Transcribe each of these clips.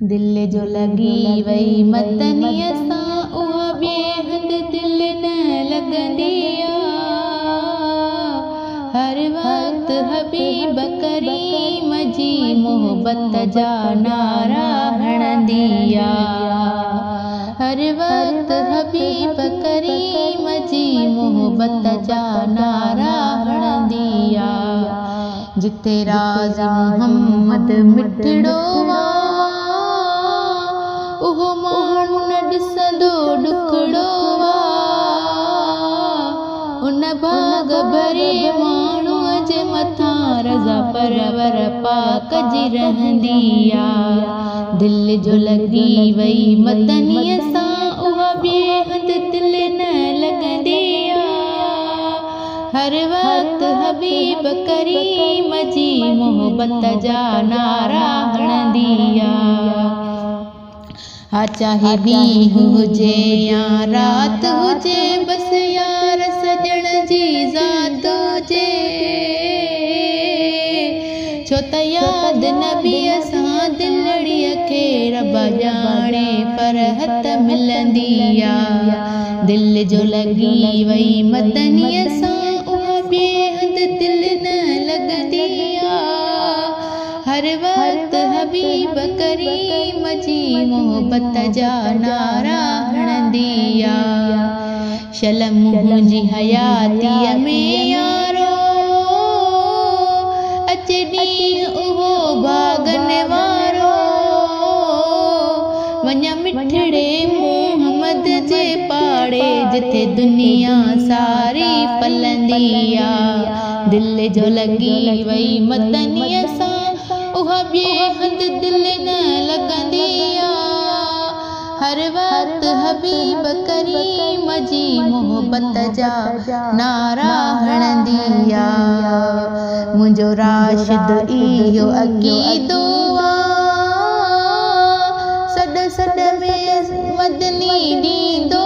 दिल जो लगी वई मतनीअ सां उहा ॿिए हंधि दिल न लॻंदी हर वक्त हबीब करीम जी मोहब्बत जा नारा हणंदी हर वक्त हबीब करीम जी मोहब्बत जा नारा हणंदी जिथे राज़ मुहम्मद मिठड़ो उहो माण्हू न ॾिसंदो ॾुखड़ो उन बाग़ भरे माण्हूअ जे मथां रज़ा परवर पाक जी रहंदी दिल जो लगी वई मतनीअ सां उहा ॿिए हंधि दिल न लॻंदी हर वक्त हबीब करीम जी मोहब्बत जा नारा हणंदी हा चाहे ॾींहुं हुजे या रात हुजे बस यार सजण जी ज़ात हुजे छो त याद नबीअ सां दिलड़ीअ खे रब ॼाणे फरहत मिलंदी दिल जो लगी वई मतनीअ सां उहा ॿिए हंधि दिल न लॻंदी हर वक्त हबीब करीम जी मोहब्बत जा नारा हणंदी शलम मुंहिंजी हयातीअ में यारो अचे ॾींहुं उहो भागन वारो वञा मिठड़े मुहम्मद जे पाड़े जिथे दुनिया सारी फलंदी दिल जो लगी वई मतनीअ सां उहा ॿिए हंधि दिल न लॻंदी हर वक्त हबीब करीम जी मोहब्बत जा नारा हणंदी मुंहिंजो राशिद इहो अक़ीदो सॾ सॾ में मदनी ॾींदो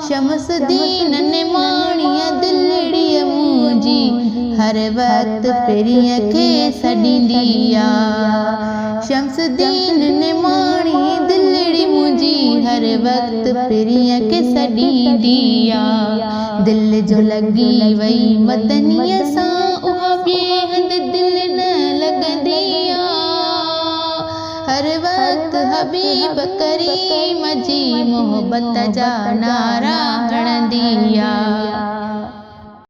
शमसदीन निमाणीअ दिलड़ीअ मुंहिंजी हर वक्त पिरीअ खे सॾींदी शमसदीन निमाणी दिलड़ी मुंहिंजी हर वक्त पिरीअ खे सॾींदी दिल जो लगी वई मतनीअ सां उहा ॿिए हंधि दिल न लॻंदी हर वक्त हबीब करीम जी मोहब्बत जा नारा हणंदी